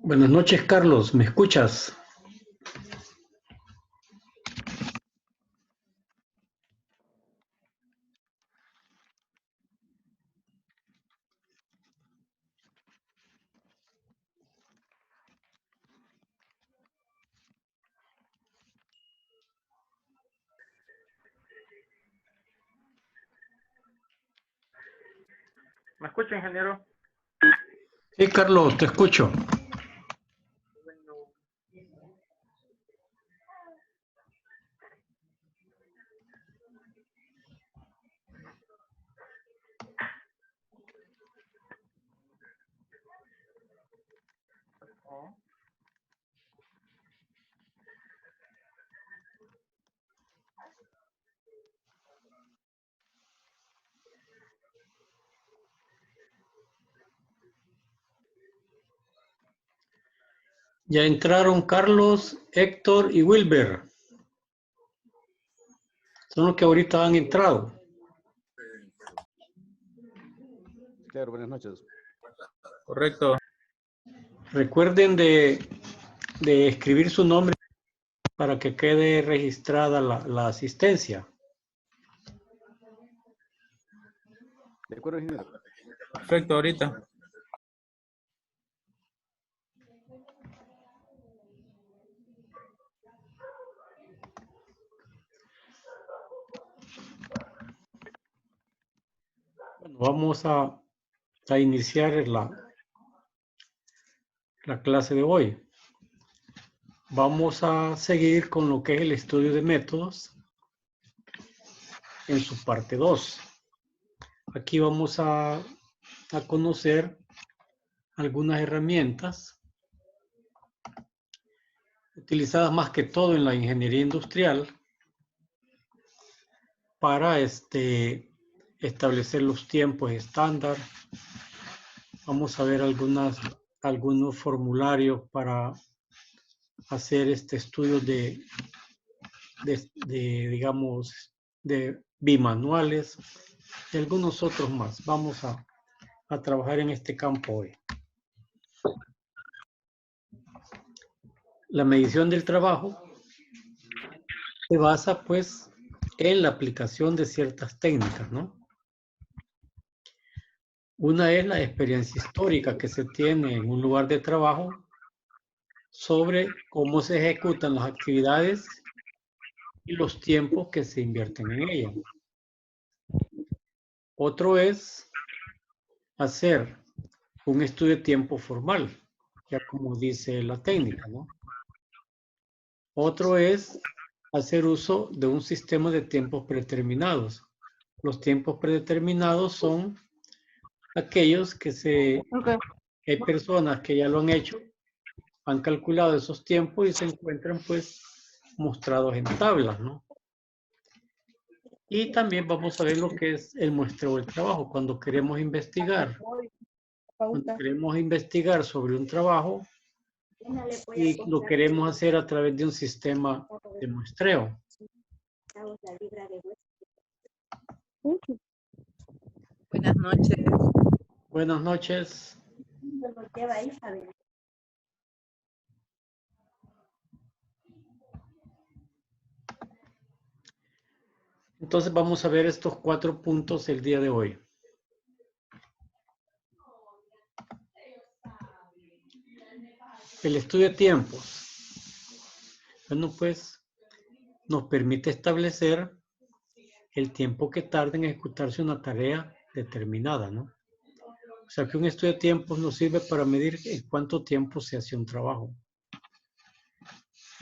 Buenas noches, Carlos. ¿Me escuchas? ¿Me escucha, ingeniero? Sí, Carlos, te escucho. Ya entraron Carlos, Héctor y Wilber. Son los que ahorita han entrado. Claro, buenas noches. Correcto. Recuerden de escribir su nombre para que quede registrada la asistencia. De acuerdo, ingeniero. Perfecto, ahorita. Bueno, vamos a iniciar la clase de hoy. Vamos a seguir con lo que es el estudio de métodos en su parte 2. Aquí vamos a conocer algunas herramientas utilizadas más que todo en la ingeniería industrial para establecer los tiempos estándar. Vamos a ver algunos formularios para hacer estudios digamos, de bimanuales y algunos otros más. Vamos a trabajar en este campo hoy. La medición del trabajo se basa, pues, en la aplicación de ciertas técnicas, ¿no? Una es la experiencia histórica que se tiene en un lugar de trabajo sobre cómo se ejecutan las actividades y los tiempos que se invierten en ellas. Otro es hacer un estudio de tiempo formal, ya como dice la técnica, ¿no? Otro es hacer uso de un sistema de tiempos predeterminados. Los tiempos predeterminados son aquellos que hay personas que ya lo han hecho, han calculado esos tiempos y se encuentran pues mostrados en tablas, ¿no? Y también vamos a ver lo que es el muestreo del trabajo. Cuando queremos investigar sobre un trabajo y lo queremos hacer a través de un sistema de muestreo. Buenas noches. Buenas noches. Entonces vamos a ver estos 4 puntos el día de hoy. El estudio de tiempos. Bueno, pues nos permite establecer el tiempo que tarda en ejecutarse una tarea determinada, ¿no? O sea que un estudio de tiempos nos sirve para medir en cuánto tiempo se hace un trabajo.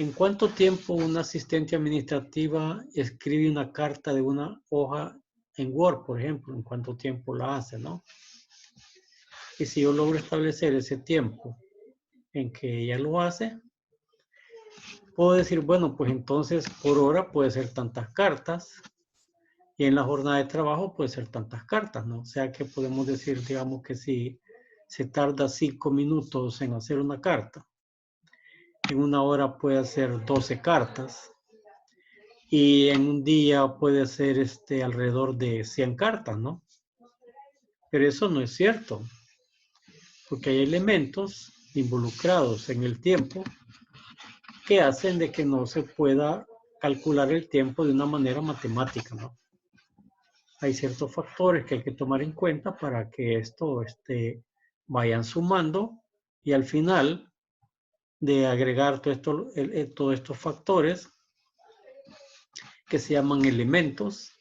¿En cuánto tiempo una asistente administrativa escribe una carta de una hoja en Word, por ejemplo? ¿En cuánto tiempo la hace, no? Y si yo logro establecer ese tiempo en que ella lo hace, puedo decir, bueno, pues entonces por hora puede ser tantas cartas y en la jornada de trabajo puede ser tantas cartas, ¿no? O sea que podemos decir, digamos que si se tarda 5 minutos en hacer una carta, en una hora puede hacer 12 cartas y en un día puede ser alrededor de 100 cartas, ¿no? Pero eso no es cierto, porque hay elementos involucrados en el tiempo que hacen de que no se pueda calcular el tiempo de una manera matemática, ¿no? Hay ciertos factores que hay que tomar en cuenta para que esto vayan sumando y al final de agregar todos estos factores que se llaman elementos,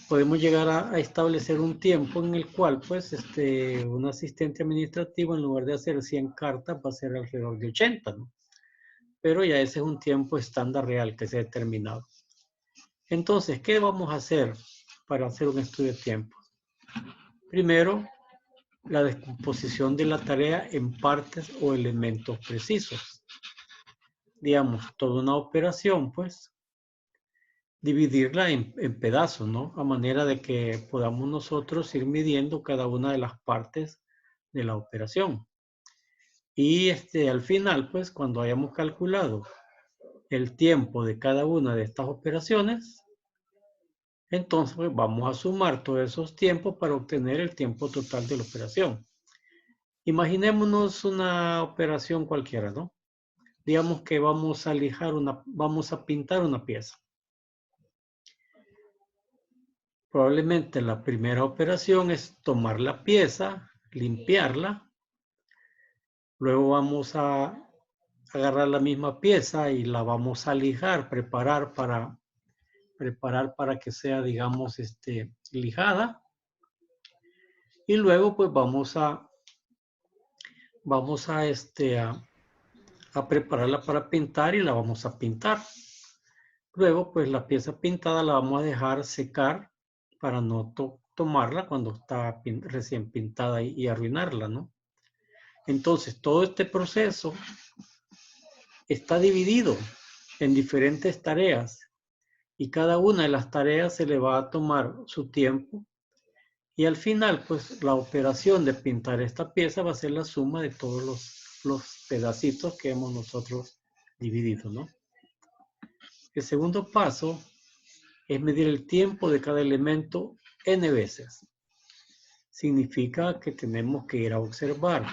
podemos llegar a establecer un tiempo en el cual pues un asistente administrativo en lugar de hacer 100 cartas va a ser alrededor de 80, ¿no? Pero ya ese es un tiempo estándar real que se ha determinado. Entonces, ¿qué vamos a hacer para hacer un estudio de tiempo? Primero, la descomposición de la tarea en partes o elementos precisos. Digamos, toda una operación, pues, dividirla en pedazos, ¿no? A manera de que podamos nosotros ir midiendo cada una de las partes de la operación. Y al final, pues, cuando hayamos calculado el tiempo de cada una de estas operaciones, entonces pues, vamos a sumar todos esos tiempos para obtener el tiempo total de la operación. Imaginémonos una operación cualquiera, ¿no? Digamos que vamos a pintar una pieza. Probablemente la primera operación es tomar la pieza, limpiarla. Luego vamos a agarrar la misma pieza y la vamos a lijar, preparar para que sea, digamos, lijada. Y luego, pues, vamos a prepararla para pintar y la vamos a pintar. Luego, pues, la pieza pintada la vamos a dejar secar para no tomarla cuando está recién pintada y arruinarla, ¿no? Entonces, todo este proceso está dividido en diferentes tareas y cada una de las tareas se le va a tomar su tiempo y al final, pues la operación de pintar esta pieza va a ser la suma de todos los pedacitos que hemos nosotros dividido, ¿no? El segundo paso es medir el tiempo de cada elemento n veces. Significa que tenemos que ir a observar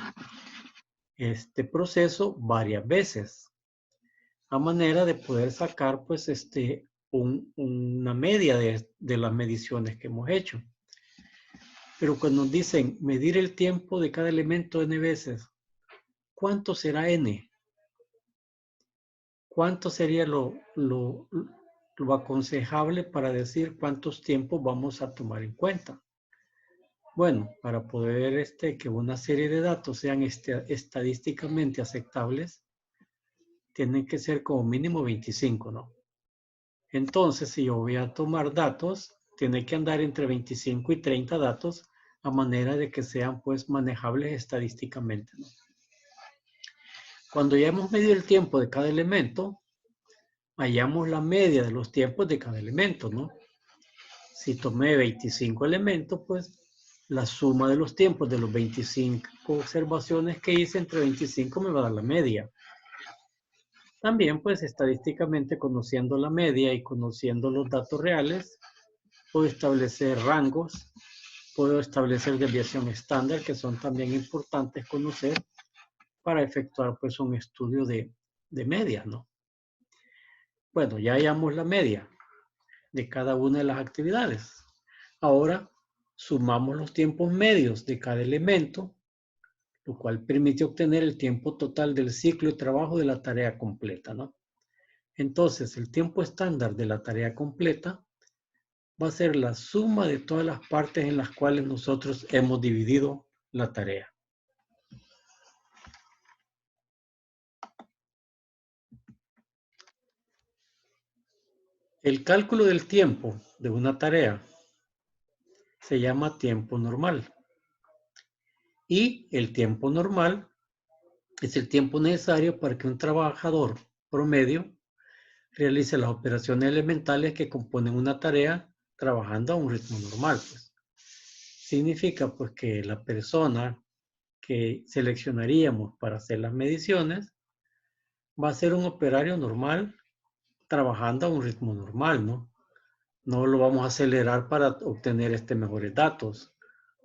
este proceso varias veces a manera de poder sacar pues una media de las mediciones que hemos hecho. Pero cuando nos dicen medir el tiempo de cada elemento n veces, ¿cuánto será n? ¿Cuánto sería lo aconsejable para decir cuántos tiempos vamos a tomar en cuenta? Bueno, para poder que una serie de datos sean estadísticamente aceptables, tienen que ser como mínimo 25, ¿no? Entonces, si yo voy a tomar datos, tiene que andar entre 25 y 30 datos a manera de que sean pues manejables estadísticamente, ¿no? Cuando ya hemos medido el tiempo de cada elemento, hallamos la media de los tiempos de cada elemento, ¿no? Si tomé 25 elementos, pues la suma de los tiempos de los 25 observaciones que hice entre 25 me va a dar la media. También, pues estadísticamente, conociendo la media y conociendo los datos reales, puedo establecer rangos, puedo establecer desviación estándar, que son también importantes conocer para efectuar pues un estudio de medias, ¿no? Bueno, ya hallamos la media de cada una de las actividades. Ahora sumamos los tiempos medios de cada elemento, lo cual permite obtener el tiempo total del ciclo de trabajo de la tarea completa, ¿no? Entonces, el tiempo estándar de la tarea completa va a ser la suma de todas las partes en las cuales nosotros hemos dividido la tarea. El cálculo del tiempo de una tarea se llama tiempo normal. Y el tiempo normal es el tiempo necesario para que un trabajador promedio realice las operaciones elementales que componen una tarea trabajando a un ritmo normal, pues. Significa pues que la persona que seleccionaríamos para hacer las mediciones va a ser un operario normal trabajando a un ritmo normal, ¿no? No lo vamos a acelerar para obtener mejores datos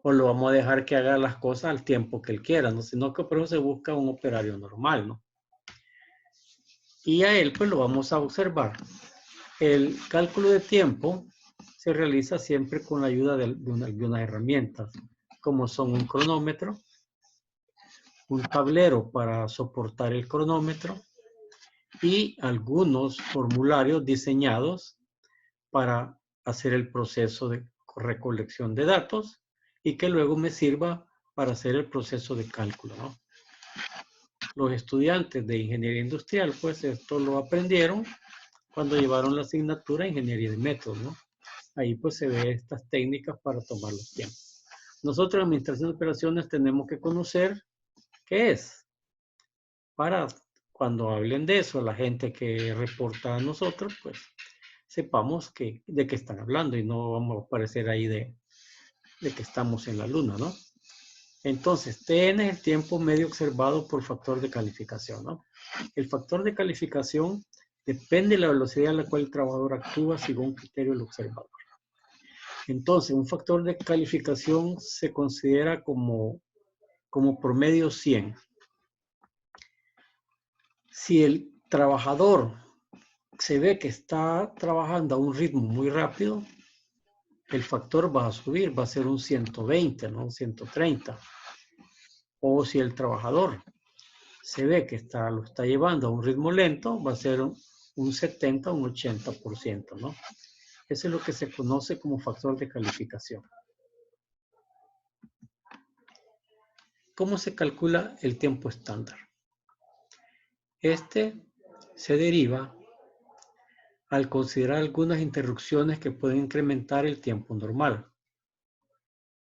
o lo vamos a dejar que haga las cosas al tiempo que él quiera, ¿no? Sino que por eso se busca un operario normal, ¿no? Y a él pues lo vamos a observar. El cálculo de tiempo se realiza siempre con la ayuda de unas herramientas, como son un cronómetro, un tablero para soportar el cronómetro y algunos formularios diseñados para hacer el proceso de recolección de datos y que luego me sirva para hacer el proceso de cálculo, ¿no? Los estudiantes de ingeniería industrial, pues esto lo aprendieron cuando llevaron la asignatura de ingeniería de métodos, ¿no? Ahí pues se ve estas técnicas para tomar los tiempos. Nosotros en administración de operaciones tenemos que conocer qué es, para cuando hablen de eso, la gente que reporta a nosotros, pues sepamos de qué están hablando y no vamos a aparecer ahí de que estamos en la luna, ¿no? Entonces, TN es el tiempo medio observado por factor de calificación, ¿no? El factor de calificación depende de la velocidad a la cual el trabajador actúa según criterio del observador. Entonces, un factor de calificación se considera como promedio 100. Si el trabajador se ve que está trabajando a un ritmo muy rápido, el factor va a subir, va a ser un 120, ¿no? Un 130. O si el trabajador se ve que lo está llevando a un ritmo lento, va a ser un 70, un 80%, ¿no? Eso es lo que se conoce como factor de calificación. ¿Cómo se calcula el tiempo estándar? Se deriva al considerar algunas interrupciones que pueden incrementar el tiempo normal.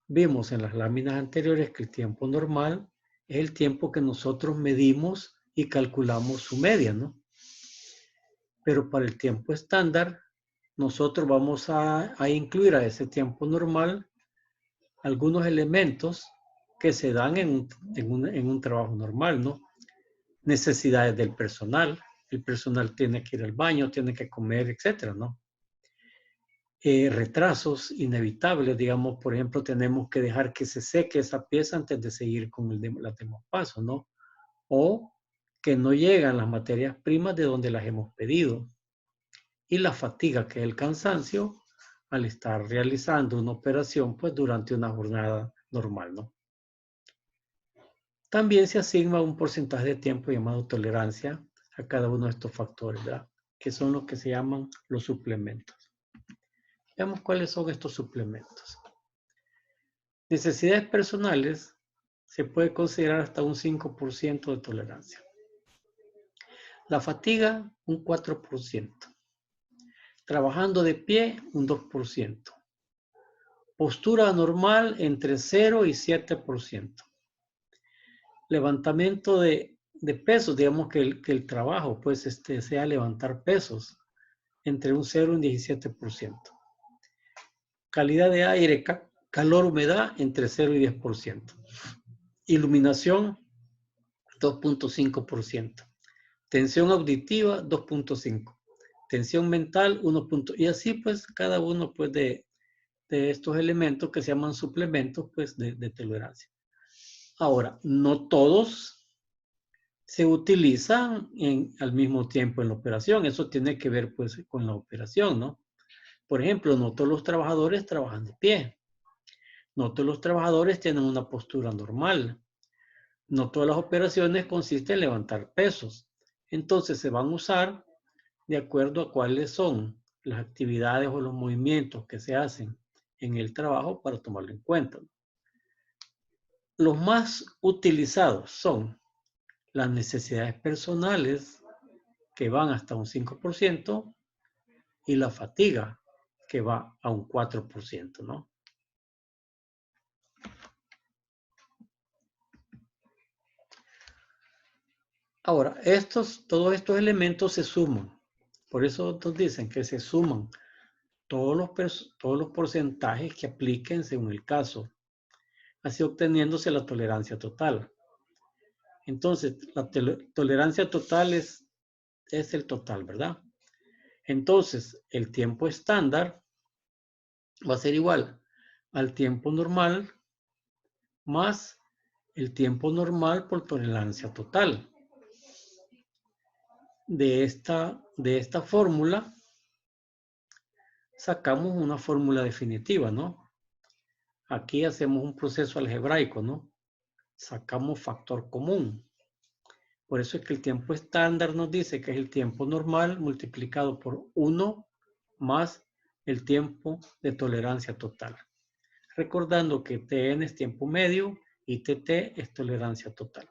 Vimos en las láminas anteriores que el tiempo normal es el tiempo que nosotros medimos y calculamos su media, ¿no? Pero para el tiempo estándar, nosotros vamos a incluir a ese tiempo normal algunos elementos que se dan en un trabajo normal, ¿no? Necesidades del personal. El personal tiene que ir al baño, tiene que comer, etcétera, ¿no? Retrasos inevitables, digamos, por ejemplo, tenemos que dejar que se seque esa pieza antes de seguir con los demás pasos, ¿no? O que no llegan las materias primas de donde las hemos pedido. Y la fatiga, que es el cansancio, al estar realizando una operación, pues durante una jornada normal, ¿no? También se asigna un porcentaje de tiempo llamado tolerancia a cada uno de estos factores, ¿verdad? Que son los que se llaman los suplementos. Veamos cuáles son estos suplementos. Necesidades personales se puede considerar hasta un 5% de tolerancia. La fatiga, un 4%. Trabajando de pie, un 2%. Postura anormal, entre 0 y 7%. Levantamiento de pesos, digamos que el trabajo pues sea levantar pesos, entre un 0 y un 17%. Calidad de aire, calor, humedad, entre 0 y 10%. Iluminación, 2.5%. Tensión auditiva, 2.5%. Tensión mental, 1. Y así pues cada uno pues de estos elementos que se llaman suplementos pues de tolerancia. Ahora, no todos se utilizan al mismo tiempo en la operación. Eso tiene que ver pues con la operación, ¿no? Por ejemplo, no todos los trabajadores trabajan de pie. No todos los trabajadores tienen una postura normal. No todas las operaciones consisten en levantar pesos. Entonces se van a usar de acuerdo a cuáles son las actividades o los movimientos que se hacen en el trabajo para tomarlo en cuenta. Los más utilizados son las necesidades personales, que van hasta un 5%, y la fatiga, que va a un 4%, ¿no? Ahora, todos estos elementos se suman. Por eso nos dicen que se suman todos los porcentajes que apliquen según el caso, así obteniéndose la tolerancia total. Entonces, la tolerancia total es el total, ¿verdad? Entonces, el tiempo estándar va a ser igual al tiempo normal más el tiempo normal por tolerancia total. De esta fórmula sacamos una fórmula definitiva, ¿no? Aquí hacemos un proceso algebraico, ¿no? Sacamos factor común. Por eso es que el tiempo estándar nos dice que es el tiempo normal multiplicado por 1 más el tiempo de tolerancia total. Recordando que Tn es tiempo medio y Tt es tolerancia total.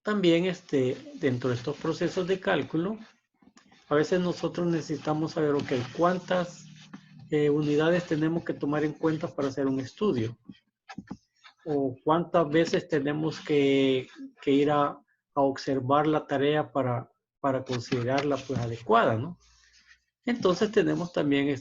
También dentro de estos procesos de cálculo, a veces nosotros necesitamos saber, ok, cuántas unidades tenemos que tomar en cuenta para hacer un estudio. O cuántas veces tenemos que ir a observar la tarea para considerarla pues adecuada, ¿no? Entonces tenemos también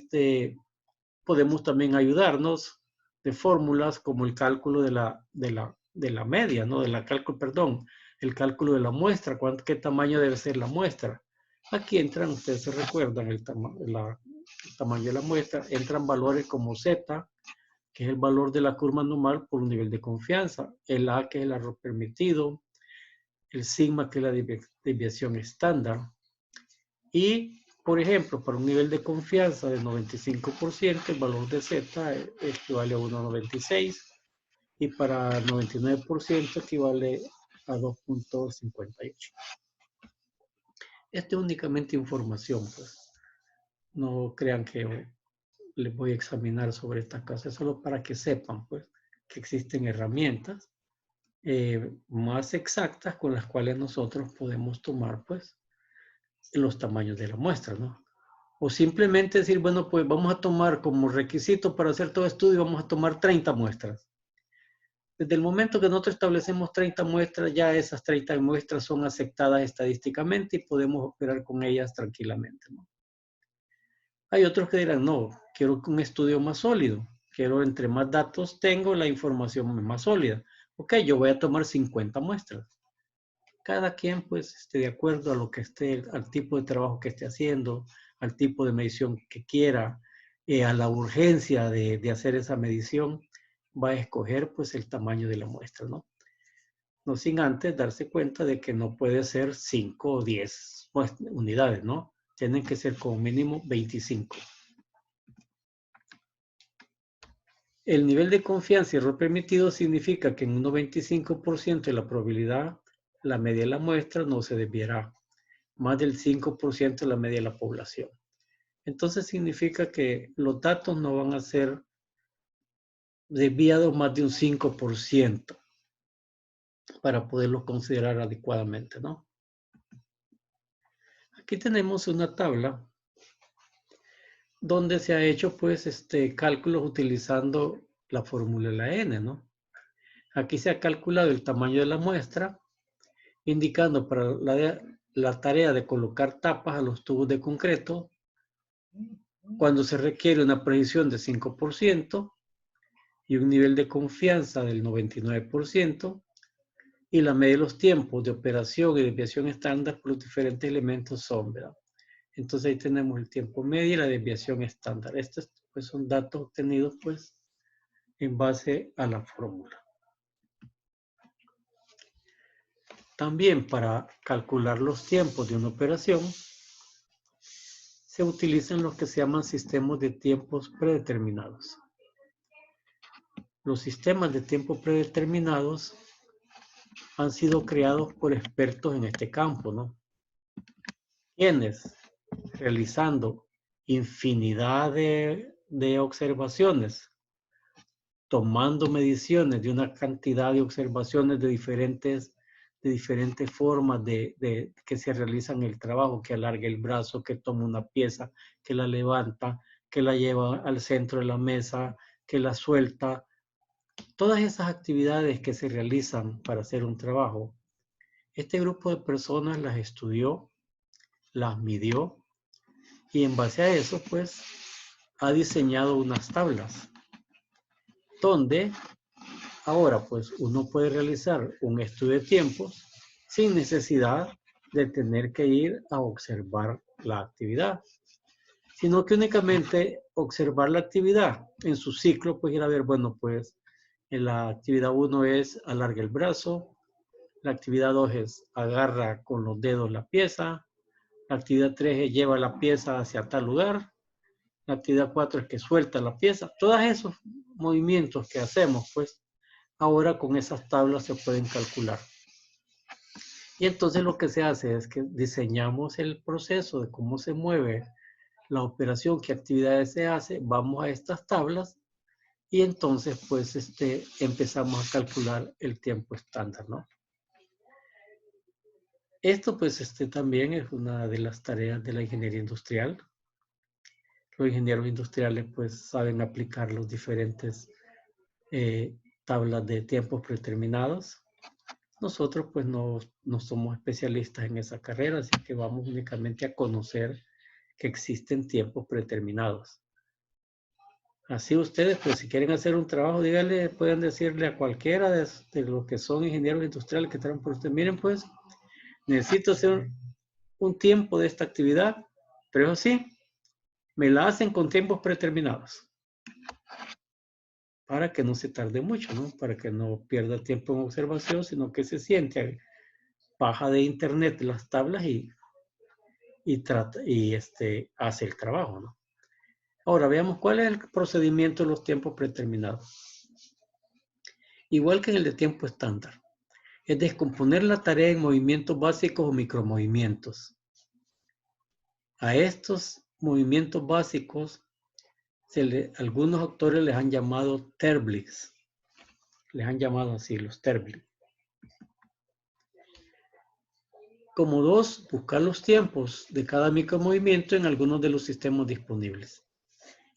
podemos también ayudarnos de fórmulas como el cálculo de la media, ¿no? El cálculo de la muestra, qué tamaño debe ser la muestra. Aquí entran, ustedes se recuerdan, el tamaño de la muestra, entran valores como Z, que es el valor de la curva normal por un nivel de confianza, el A, que es el error permitido, el sigma, que es la desviación estándar. Y, por ejemplo, para un nivel de confianza de 95%, el valor de Z equivale a 1,96 y para 99% equivale a 2.58. Esto es únicamente información, pues. No crean que les voy a examinar sobre esta cosa, solo para que sepan, pues, que existen herramientas más exactas con las cuales nosotros podemos tomar, pues, los tamaños de la muestra, ¿no? O simplemente decir, bueno, pues vamos a tomar como requisito para hacer todo estudio, vamos a tomar 30 muestras. Desde el momento que nosotros establecemos 30 muestras, ya esas 30 muestras son aceptadas estadísticamente y podemos operar con ellas tranquilamente, ¿no? Hay otros que dirán, no, quiero un estudio más sólido. Quiero, entre más datos tengo, la información es más sólida. Ok, yo voy a tomar 50 muestras. Cada quien, pues, esté de acuerdo a lo que esté, al tipo de trabajo que esté haciendo, al tipo de medición que quiera, a la urgencia de hacer esa medición, va a escoger, pues, el tamaño de la muestra, ¿no? No sin antes darse cuenta de que no puede ser 5 o 10 unidades, ¿no? Tienen que ser como mínimo 25. El nivel de confianza y error permitido significa que en un 95% de la probabilidad, la media de la muestra no se desviará. más del 5% de la media de la población. Entonces significa que los datos no van a ser desviados más de un 5% para poderlos considerar adecuadamente, ¿no? Aquí tenemos una tabla donde se ha hecho pues cálculos utilizando la fórmula de la N, ¿no? Aquí se ha calculado el tamaño de la muestra, indicando para la tarea de colocar tapas a los tubos de concreto, cuando se requiere una precisión de 5% y un nivel de confianza del 99%, y la media de los tiempos de operación y desviación estándar por los diferentes elementos son, ¿verdad? Entonces ahí tenemos el tiempo medio y la desviación estándar. Estos pues, son datos obtenidos pues en base a la fórmula. También para calcular los tiempos de una operación se utilizan los que se llaman sistemas de tiempos predeterminados. Los sistemas de tiempo predeterminados han sido creados por expertos en este campo, ¿no? Quienes, realizando infinidad de observaciones, tomando mediciones de una cantidad de observaciones de diferentes formas que se realizan el trabajo, que alarga el brazo, que toma una pieza, que la levanta, que la lleva al centro de la mesa, que la suelta. Todas esas actividades que se realizan para hacer un trabajo, este grupo de personas las estudió, las midió y en base a eso, pues, ha diseñado unas tablas donde ahora, pues, uno puede realizar un estudio de tiempos sin necesidad de tener que ir a observar la actividad, sino que únicamente observar la actividad en su ciclo, pues ir a ver, bueno, pues, en la actividad 1 es alarga el brazo, la actividad 2 es agarra con los dedos la pieza, la actividad 3 es lleva la pieza hacia tal lugar, la actividad 4 es que suelta la pieza. Todos esos movimientos que hacemos, pues, ahora con esas tablas se pueden calcular. Y entonces lo que se hace es que diseñamos el proceso de cómo se mueve la operación, qué actividades se hace, vamos a estas tablas y entonces pues empezamos a calcular el tiempo estándar, ¿no? Esto pues también es una de las tareas de la ingeniería industrial. Los ingenieros industriales pues saben aplicar los diferentes tablas de tiempos predeterminados. Nosotros pues no somos especialistas en esa carrera, así que vamos únicamente a conocer que existen tiempos predeterminados. Así ustedes pues si quieren hacer un trabajo, díganle, pueden decirle a cualquiera de los que son ingenieros industriales que trabajan por ustedes, miren pues, necesito hacer un tiempo de esta actividad, pero eso sí, me la hacen con tiempos predeterminados. Para que no se tarde mucho, ¿no? Para que no pierda tiempo en observación, sino que se siente, baja de internet las tablas y hace el trabajo, ¿no? Ahora veamos cuál es el procedimiento de los tiempos predeterminados. Igual que en el de tiempo estándar. Es descomponer la tarea en movimientos básicos o micromovimientos. A estos movimientos básicos, algunos autores les han llamado terbliks. Les han llamado así, los terbliks. Como 2, buscar los tiempos de cada micromovimiento en algunos de los sistemas disponibles.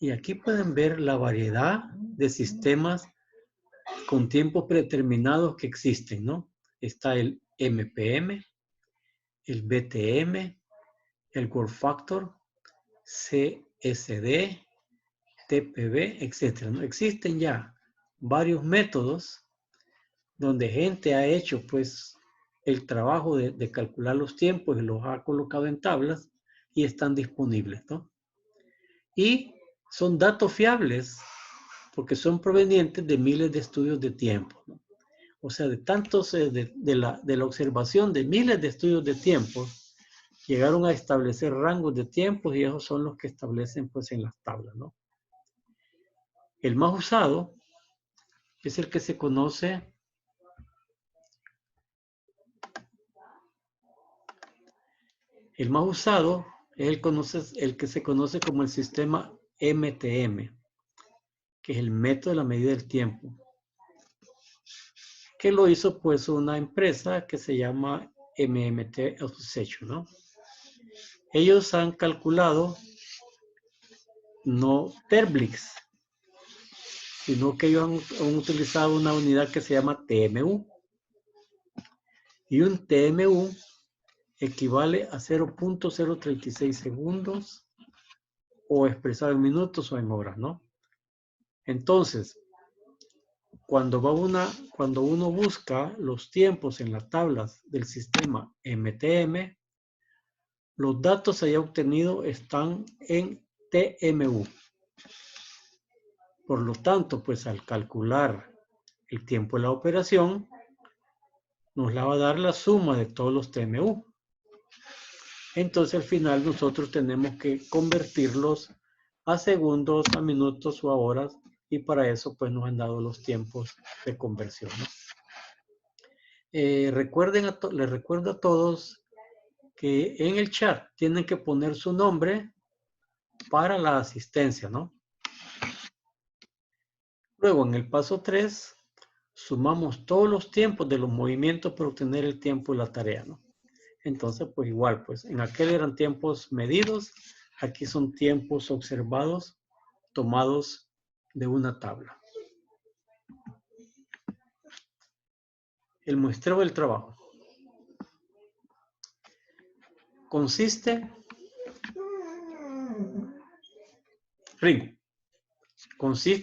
Y aquí pueden ver la variedad de sistemas con tiempos predeterminados que existen, ¿no? Está el MPM, el BTM, el Work Factor, CSD, TPB, etc. ¿no? Existen ya varios métodos donde gente ha hecho, pues, el trabajo de calcular los tiempos y los ha colocado en tablas y están disponibles, ¿no? Y son datos fiables porque son provenientes de miles de estudios de tiempo, ¿no? O sea, de tantos, de la observación de miles de estudios de tiempo, llegaron a establecer rangos de tiempos y esos son los que establecen pues en las tablas, ¿no? El más usado es el que se conoce El más usado es el que se conoce como el sistema MTM, que es el método de la medida del tiempo, que lo hizo pues una empresa que se llama MMT Association, ¿no? Ellos han calculado no Terblix, sino que ellos han utilizado una unidad que se llama TMU. Y un TMU equivale a 0.036 segundos o expresado en minutos o en horas, ¿no? Entonces, cuando uno busca los tiempos en las tablas del sistema MTM, los datos allá obtenidos están en TMU. Por lo tanto, pues al calcular el tiempo de la operación, nos la va a dar la suma de todos los TMU. Entonces al final nosotros tenemos que convertirlos a segundos, a minutos o a horas, y para eso pues nos han dado los tiempos de conversión, ¿no? Les recuerdo a todos que en el chat tienen que poner su nombre para la asistencia, ¿no? Luego en el paso 3 sumamos todos los tiempos de los movimientos para obtener el tiempo de la tarea, ¿no? Entonces, pues igual, pues en aquel eran tiempos medidos, aquí son tiempos observados, tomados de una tabla. El muestreo del trabajo. Consiste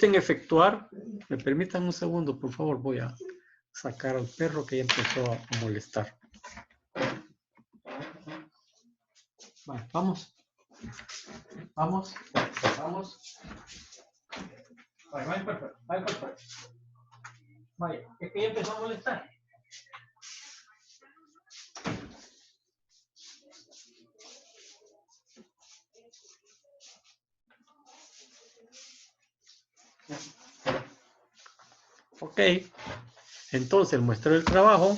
en efectuar, me permitan un segundo, por favor, voy a sacar al perro que ya empezó a molestar. Vale, vamos. Vamos. Vaya, es que ya empezó a molestar. Ok, entonces el muestreo del trabajo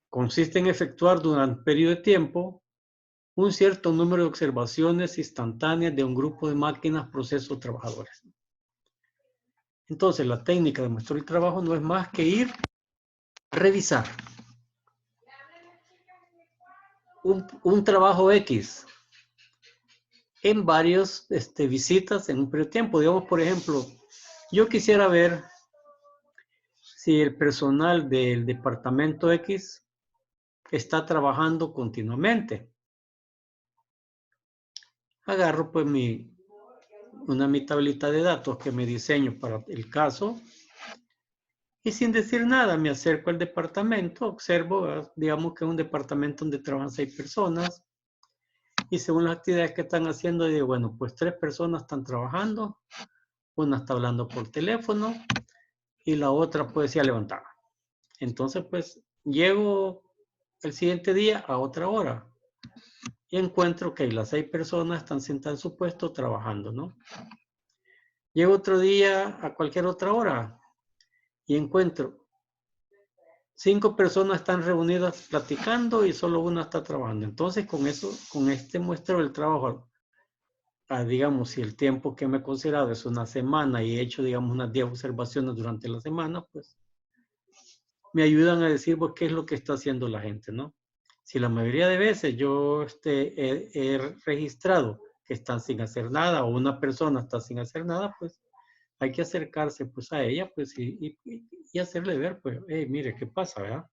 consiste en efectuar durante un periodo de tiempo un cierto número de observaciones instantáneas de un grupo de máquinas, procesos o trabajadores. Entonces la técnica de muestreo del trabajo no es más que ir a revisar un trabajo X en varios visitas en un periodo de tiempo. Digamos, por ejemplo, yo quisiera ver si el personal del departamento X está trabajando continuamente. Agarro pues mi tablita de datos que me diseño para el caso y sin decir nada me acerco al departamento, observo, digamos que es un departamento donde trabajan 6 personas y según las actividades que están haciendo digo, bueno, pues 3 personas están trabajando, una está hablando por teléfono y la otra pues se ha levantado. Entonces pues llego el siguiente día a otra hora y encuentro que las 6 personas están sentadas en su puesto trabajando, ¿no? Llego otro día a cualquier otra hora y encuentro 5 personas están reunidas platicando y solo una está trabajando. Entonces con eso, con este muestreo del trabajo, digamos, si el tiempo que me he considerado es una semana y he hecho, digamos, unas 10 observaciones durante la semana, pues me ayudan a decir pues, qué es lo que está haciendo la gente, ¿no? Si la mayoría de veces yo he registrado que están sin hacer nada o una persona está sin hacer nada, pues hay que acercarse pues a ella pues y hacerle ver pues, hey, mire, ¿qué pasa, verdad?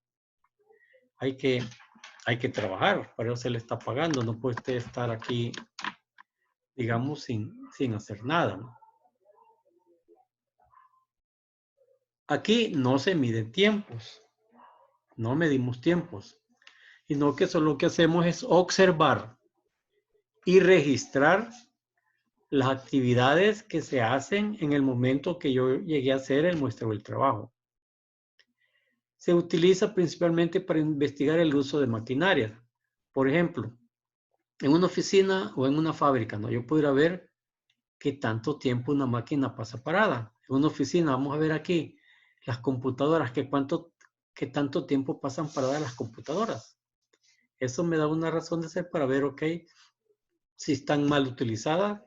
Hay que trabajar, para eso se le está pagando, no puede usted estar aquí, digamos, sin hacer nada, ¿no? Aquí no se miden tiempos, no medimos tiempos, sino que solo lo que hacemos es observar y registrar las actividades que se hacen en el momento que yo llegué a hacer el muestreo del trabajo. Se utiliza principalmente para investigar el uso de maquinarias. Por ejemplo, en una oficina o en una fábrica, ¿no? Yo pudiera ver qué tanto tiempo una máquina pasa parada. En una oficina, vamos a ver aquí, las computadoras, qué tanto tiempo pasan paradas las computadoras. Eso me da una razón de ser para ver, ok, si están mal utilizadas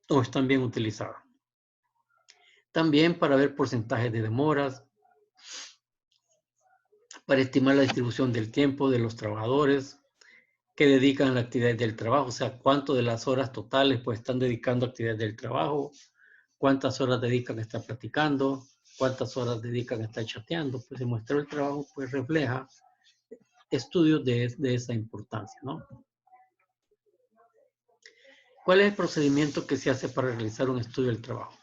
o están bien utilizadas. También para ver porcentajes de demoras, para estimar la distribución del tiempo de los trabajadores que dedican a la actividad del trabajo, o sea, cuánto de las horas totales pues están dedicando a actividades del trabajo, cuántas horas dedican a estar platicando, cuántas horas dedican a estar chateando. Pues el muestreo del trabajo pues refleja estudios de esa importancia, ¿no? ¿Cuál es el procedimiento que se hace para realizar un estudio del trabajo?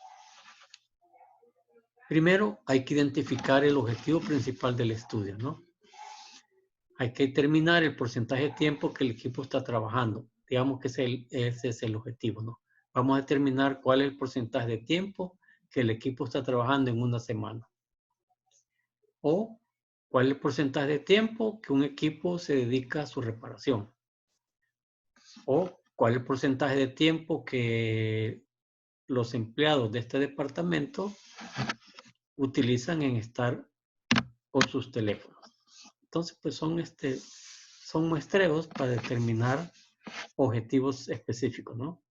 Primero, hay que identificar el objetivo principal del estudio, ¿no? Hay que determinar el porcentaje de tiempo que el equipo está trabajando. Digamos que ese es el objetivo, ¿no? Vamos a determinar cuál es el porcentaje de tiempo que el equipo está trabajando en una semana. O cuál es el porcentaje de tiempo que un equipo se dedica a su reparación. O cuál es el porcentaje de tiempo que los empleados de este departamento utilizan en estar con sus teléfonos. Entonces, pues son muestreos para determinar objetivos específicos, ¿no?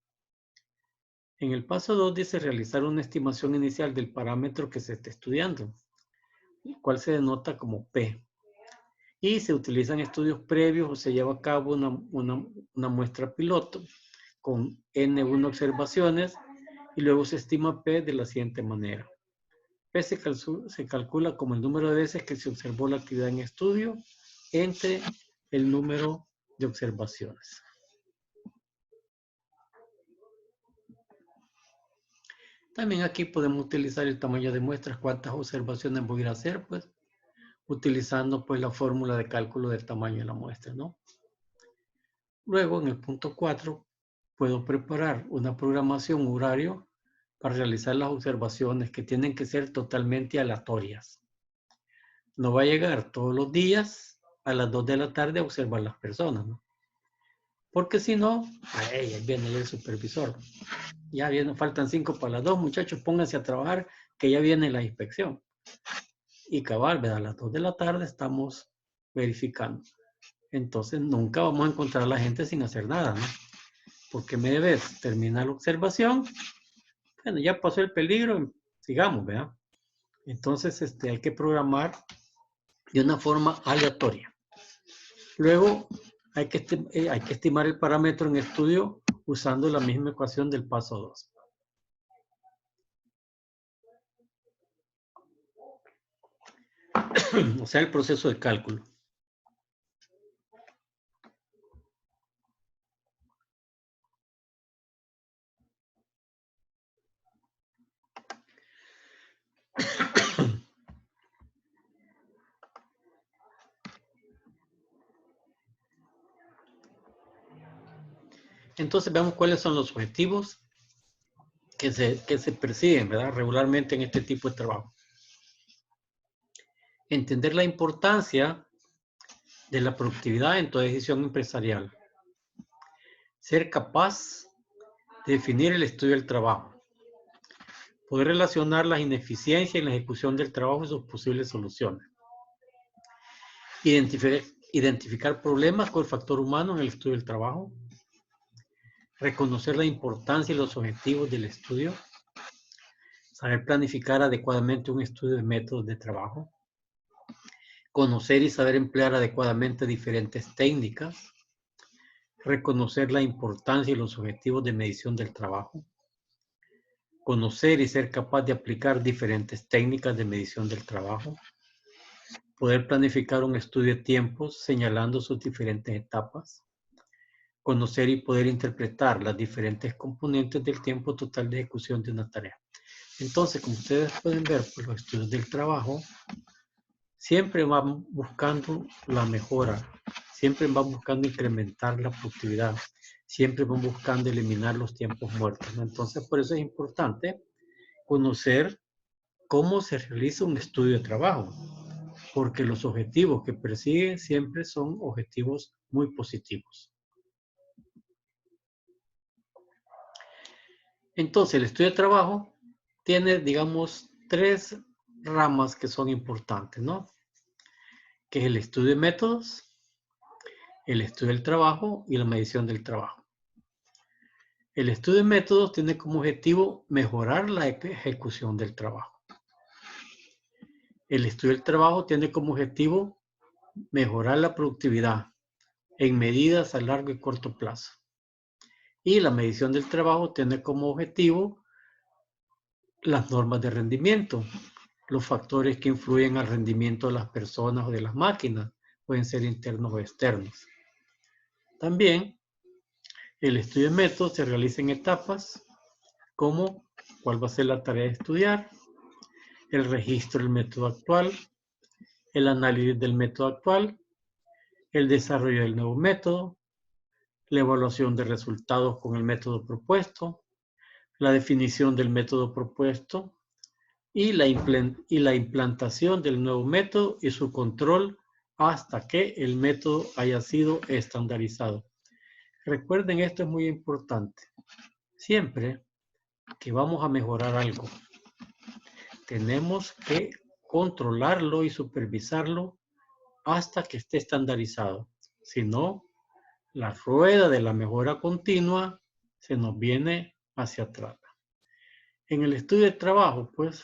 En el paso 2 dice realizar una estimación inicial del parámetro que se está estudiando, el cual se denota como P. Y se utilizan estudios previos o se lleva a cabo una muestra piloto con N1 observaciones y luego se estima P de la siguiente manera. P se calcula como el número de veces que se observó la actividad en estudio entre el número de observaciones. También aquí podemos utilizar el tamaño de muestras, cuántas observaciones voy a ir a hacer, pues, utilizando pues la fórmula de cálculo del tamaño de la muestra, ¿no? Luego, en el punto 4, puedo preparar una programación horario para realizar las observaciones que tienen que ser totalmente aleatorias. No va a llegar todos los días a las 2 de la tarde a observar las personas, ¿no? Porque si no, ahí viene el supervisor. Ya viene, faltan 5 para las 2, muchachos, pónganse a trabajar, que ya viene la inspección. Y cabal, ¿verdad? A las 2 de la tarde estamos verificando. Entonces nunca vamos a encontrar a la gente sin hacer nada, ¿no? Porque me debes terminar la observación. Bueno, ya pasó el peligro, sigamos, ¿verdad? Entonces hay que programar de una forma aleatoria. Luego hay que estimar el parámetro en estudio usando la misma ecuación del paso 2. O sea, el proceso de cálculo. Entonces veamos cuáles son los objetivos que se persiguen, ¿verdad? Regularmente en este tipo de trabajo. Entender la importancia de la productividad en toda decisión empresarial. Ser capaz de definir el estudio del trabajo. Poder relacionar las ineficiencias en la ejecución del trabajo y sus posibles soluciones. Identificar problemas con el factor humano en el estudio del trabajo. Reconocer la importancia y los objetivos del estudio. Saber planificar adecuadamente un estudio de métodos de trabajo. Conocer y saber emplear adecuadamente diferentes técnicas. Reconocer la importancia y los objetivos de medición del trabajo. Conocer y ser capaz de aplicar diferentes técnicas de medición del trabajo. Poder planificar un estudio de tiempos señalando sus diferentes etapas. Conocer y poder interpretar las diferentes componentes del tiempo total de ejecución de una tarea. Entonces, como ustedes pueden ver, pues los estudios del trabajo siempre van buscando la mejora, siempre van buscando incrementar la productividad, siempre van buscando eliminar los tiempos muertos, ¿no? Entonces, por eso es importante conocer cómo se realiza un estudio de trabajo, porque los objetivos que persigue siempre son objetivos muy positivos. Entonces, el estudio de trabajo tiene, digamos, 3 ramas que son importantes, ¿no? Que es el estudio de métodos, el estudio del trabajo y la medición del trabajo. El estudio de métodos tiene como objetivo mejorar la ejecución del trabajo. El estudio del trabajo tiene como objetivo mejorar la productividad en medidas a largo y corto plazo. Y la medición del trabajo tiene como objetivo las normas de rendimiento, los factores que influyen al rendimiento de las personas o de las máquinas, pueden ser internos o externos. También el estudio de métodos se realiza en etapas como cuál va a ser la tarea de estudiar, el registro del método actual, el análisis del método actual, el desarrollo del nuevo método, la evaluación de resultados con el método propuesto, la definición del método propuesto y la implantación del nuevo método y su control hasta que el método haya sido estandarizado. Recuerden, esto es muy importante. Siempre que vamos a mejorar algo, tenemos que controlarlo y supervisarlo hasta que esté estandarizado. Si no, la rueda de la mejora continua se nos viene hacia atrás. En el estudio de trabajo, pues,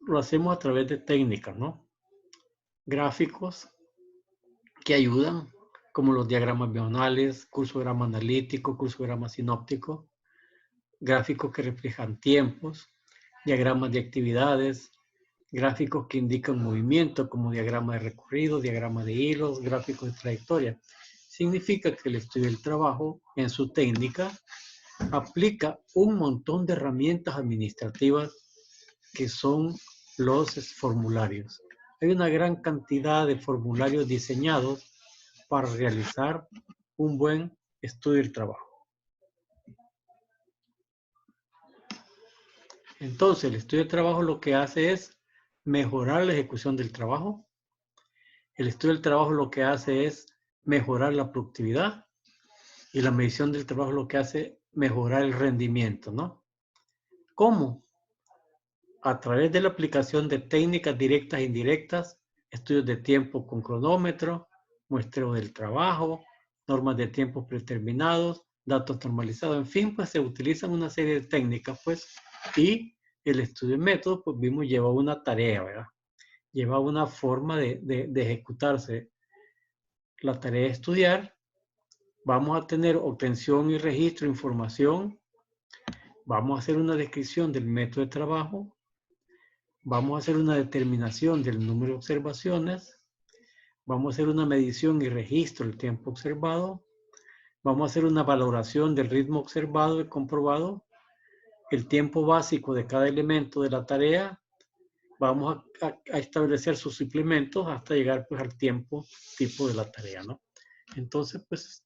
lo hacemos a través de técnicas, ¿no? Gráficos que ayudan, como los diagramas biagonales, cursograma analítico, cursograma sinóptico, gráficos que reflejan tiempos, diagramas de actividades, gráficos que indican movimiento, como diagrama de recorrido, diagrama de hilos, gráficos de trayectoria. Significa que el estudio del trabajo, en su técnica, aplica un montón de herramientas administrativas que son los formularios. Hay una gran cantidad de formularios diseñados para realizar un buen estudio del trabajo. Entonces, el estudio de trabajo lo que hace es mejorar la ejecución del trabajo. El estudio del trabajo lo que hace es mejorar la productividad. Y la medición del trabajo lo que hace es mejorar el rendimiento, ¿no? ¿Cómo? A través de la aplicación de técnicas directas e indirectas, estudios de tiempo con cronómetro, muestreo del trabajo, normas de tiempo predeterminados, datos normalizados, en fin, pues se utilizan una serie de técnicas, pues, y el estudio de método, pues vimos, lleva una tarea, ¿verdad? Lleva una forma de ejecutarse la tarea de estudiar. Vamos a tener obtención y registro de información. Vamos a hacer una descripción del método de trabajo. Vamos a hacer una determinación del número de observaciones. Vamos a hacer una medición y registro del tiempo observado. Vamos a hacer una valoración del ritmo observado y comprobado. El tiempo básico de cada elemento de la tarea. Vamos a establecer sus suplementos hasta llegar pues al tiempo tipo de la tarea, ¿no? Entonces, pues,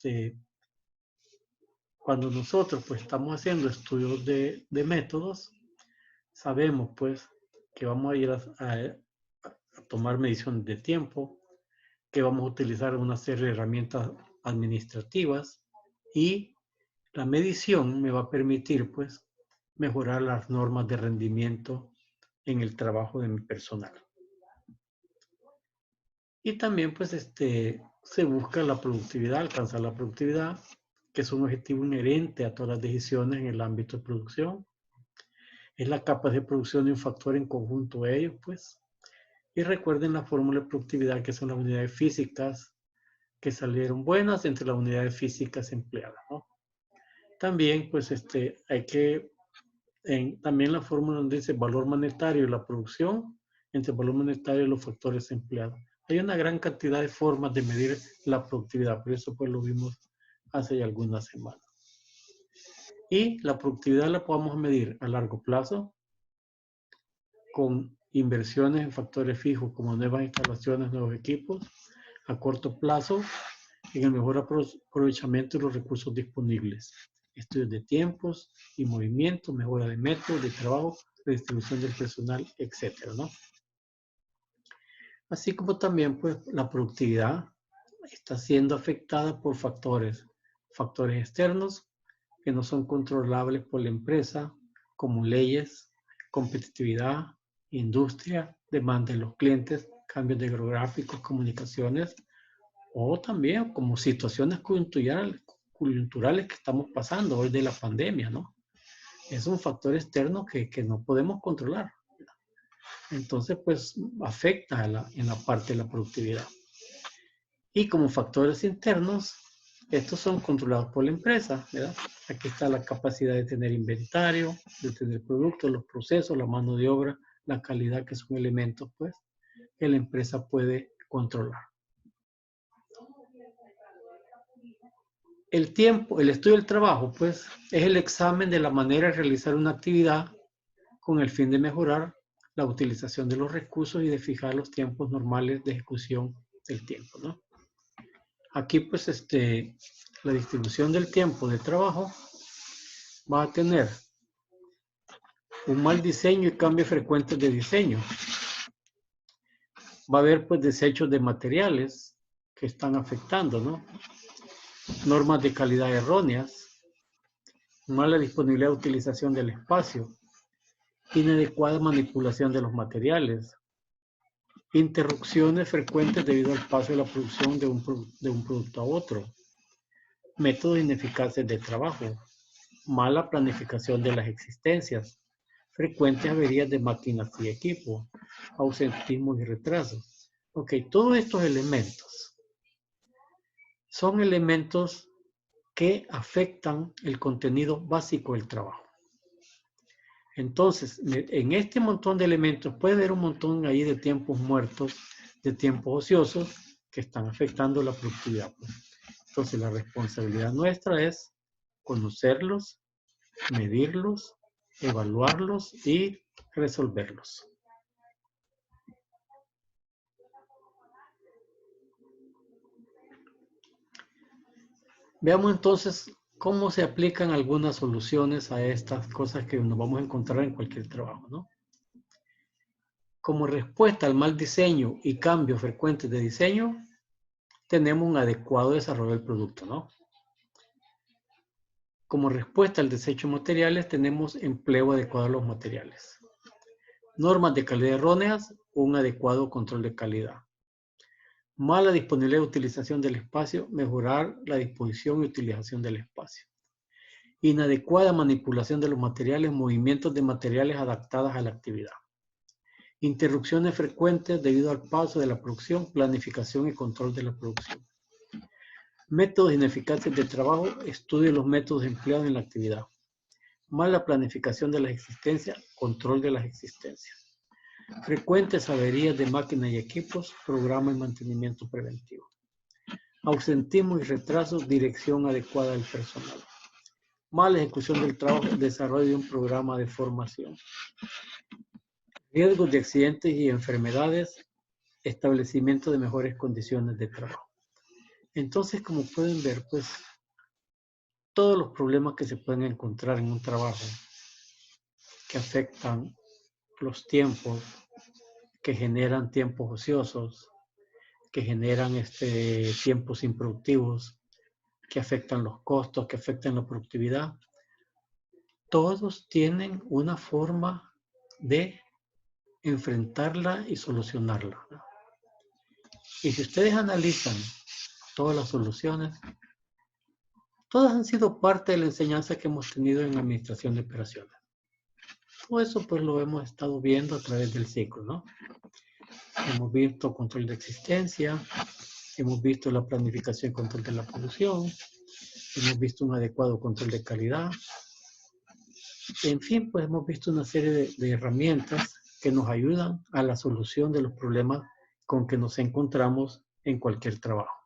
cuando nosotros pues estamos haciendo estudios de métodos, sabemos pues que vamos a ir a tomar mediciones de tiempo, que vamos a utilizar una serie de herramientas administrativas y la medición me va a permitir pues mejorar las normas de rendimiento en el trabajo de mi personal. Y también pues se busca la productividad, alcanzar la productividad, que es un objetivo inherente a todas las decisiones en el ámbito de producción. Es la capacidad de producción de un factor en conjunto de ellos, pues. Y recuerden la fórmula de productividad, que son las unidades físicas que salieron buenas entre las unidades físicas empleadas, ¿no? También, pues, hay que, también la fórmula donde dice valor monetario y la producción, entre el valor monetario y los factores empleados. Hay una gran cantidad de formas de medir la productividad, por eso pues lo vimos hace ya algunas semanas. Y la productividad la podemos medir a largo plazo con inversiones en factores fijos como nuevas instalaciones, nuevos equipos. A corto plazo, en el mejor aprovechamiento de los recursos disponibles. Estudios de tiempos y movimientos, mejora de métodos de trabajo, redistribución del personal, etcétera, ¿no? Así como también, pues, la productividad está siendo afectada por factores externos que no son controlables por la empresa, como leyes, competitividad, industria, demanda de los clientes, cambios de geográficos, comunicaciones o también como situaciones coyunturales que estamos pasando hoy de la pandemia, ¿no? Es un factor externo que no podemos controlar. Entonces, pues, afecta en la parte de la productividad. Y como factores internos, estos son controlados por la empresa, ¿verdad? Aquí está la capacidad de tener inventario, de tener productos, los procesos, la mano de obra, la calidad, que son elementos, pues, que la empresa puede controlar. El tiempo, el estudio del trabajo, pues, es el examen de la manera de realizar una actividad con el fin de mejorar la utilización de los recursos y de fijar los tiempos normales de ejecución del tiempo, ¿no? Aquí, pues, la distribución del tiempo de trabajo va a tener un mal diseño y cambios frecuentes de diseño. Va a haber, pues, desechos de materiales que están afectando, ¿no? Normas de calidad erróneas, mala disponibilidad de utilización del espacio, inadecuada manipulación de los materiales, interrupciones frecuentes debido al paso de la producción de un producto a otro, métodos ineficaces de trabajo, mala planificación de las existencias, frecuentes averías de máquinas y equipo, ausentismo y retrasos. Ok, todos estos elementos son elementos que afectan el contenido básico del trabajo. Entonces, en este montón de elementos puede haber un montón ahí de tiempos muertos, de tiempos ociosos que están afectando la productividad. Entonces, la responsabilidad nuestra es conocerlos, medirlos, evaluarlos y resolverlos. Veamos entonces cómo se aplican algunas soluciones a estas cosas que nos vamos a encontrar en cualquier trabajo, ¿no? Como respuesta al mal diseño y cambios frecuentes de diseño, tenemos un adecuado desarrollo del producto, ¿no? Como respuesta al desecho de materiales, tenemos empleo adecuado de los materiales. Normas de calidad erróneas, un adecuado control de calidad. Mala disponibilidad de utilización del espacio, mejorar la disposición y utilización del espacio. Inadecuada manipulación de los materiales, movimientos de materiales adaptadas a la actividad. Interrupciones frecuentes debido al paso de la producción, planificación y control de la producción. Métodos ineficaces de trabajo, estudio de los métodos empleados en la actividad. Mala planificación de las existencias, control de las existencias. Frecuentes averías de máquinas y equipos, programa y mantenimiento preventivo. Ausentismo y retraso, dirección adecuada del personal. Mala ejecución del trabajo, desarrollo de un programa de formación. Riesgos de accidentes y enfermedades, establecimiento de mejores condiciones de trabajo. Entonces, como pueden ver, pues, todos los problemas que se pueden encontrar en un trabajo que afectan los tiempos, que generan tiempos ociosos, que generan tiempos improductivos, que afectan los costos, que afectan la productividad, todos tienen una forma de enfrentarla y solucionarla. Y si ustedes analizan todas las soluciones, todas han sido parte de la enseñanza que hemos tenido en administración de operaciones. Todo eso pues lo hemos estado viendo a través del ciclo, ¿no? Hemos visto control de existencia, hemos visto la planificación y control de la producción, hemos visto un adecuado control de calidad. En fin, pues hemos visto una serie de herramientas que nos ayudan a la solución de los problemas con que nos encontramos en cualquier trabajo.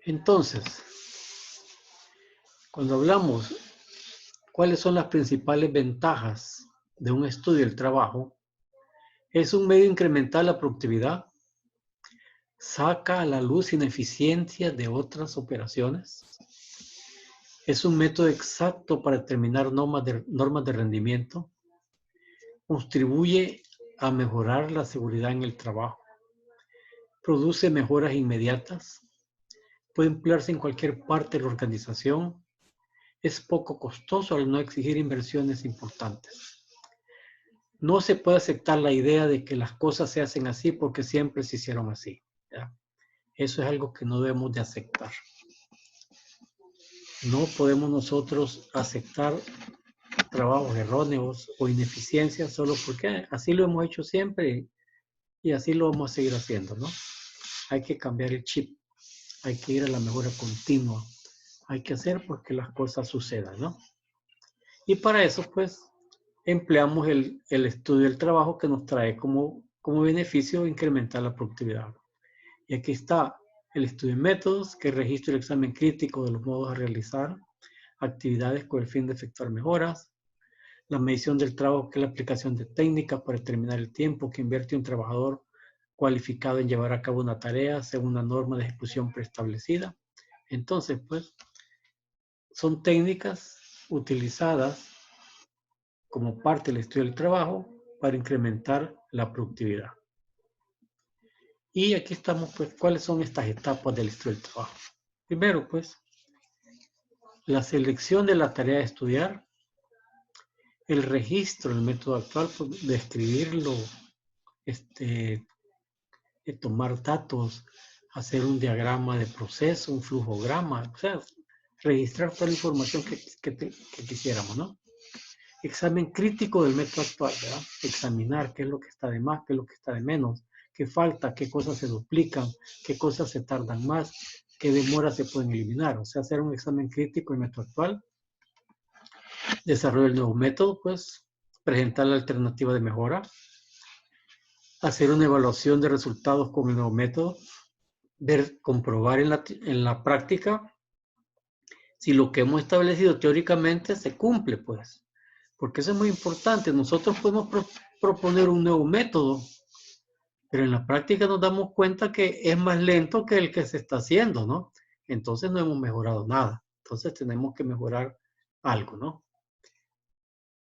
Entonces, cuando hablamos cuáles son las principales ventajas de un estudio del trabajo, es un medio de incrementar la productividad, saca a la luz ineficiencias de otras operaciones, es un método exacto para determinar normas de rendimiento, contribuye a mejorar la seguridad en el trabajo, produce mejoras inmediatas, puede emplearse en cualquier parte de la organización, es poco costoso al no exigir inversiones importantes. No se puede aceptar la idea de que las cosas se hacen así porque siempre se hicieron así, ¿ya? Eso es algo que no debemos de aceptar. No podemos nosotros aceptar trabajos erróneos o ineficiencias solo porque así lo hemos hecho siempre y así lo vamos a seguir haciendo, ¿no? Hay que cambiar el chip, hay que ir a la mejora continua, hay que hacer porque las cosas sucedan, ¿no? Y para eso, pues, empleamos el estudio del trabajo que nos trae como beneficio incrementar la productividad. Y aquí está el estudio de métodos, que registra el examen crítico de los modos a realizar actividades con el fin de efectuar mejoras. La medición del trabajo, que es la aplicación de técnicas para determinar el tiempo que invierte un trabajador cualificado en llevar a cabo una tarea según una norma de ejecución preestablecida. Entonces, pues, son técnicas utilizadas como parte del estudio del trabajo para incrementar la productividad. Y aquí estamos, pues, ¿cuáles son estas etapas del estudio del trabajo? Primero, pues, la selección de la tarea de estudiar, el registro del método actual, pues, de escribirlo, tomar datos, hacer un diagrama de proceso, un flujograma, o sea, registrar toda la información que quisiéramos, ¿no? Examen crítico del método actual, ¿verdad? Examinar qué es lo que está de más, qué es lo que está de menos, qué falta, qué cosas se duplican, qué cosas se tardan más, qué demoras se pueden eliminar. O sea, hacer un examen crítico del método actual. Desarrollo del nuevo método, pues, presentar la alternativa de mejora. Hacer una evaluación de resultados con el nuevo método. Comprobar en la práctica si lo que hemos establecido teóricamente se cumple, pues. Porque eso es muy importante. Nosotros podemos proponer un nuevo método, pero en la práctica nos damos cuenta que es más lento que el que se está haciendo, ¿no? Entonces no hemos mejorado nada. Entonces tenemos que mejorar algo, ¿no?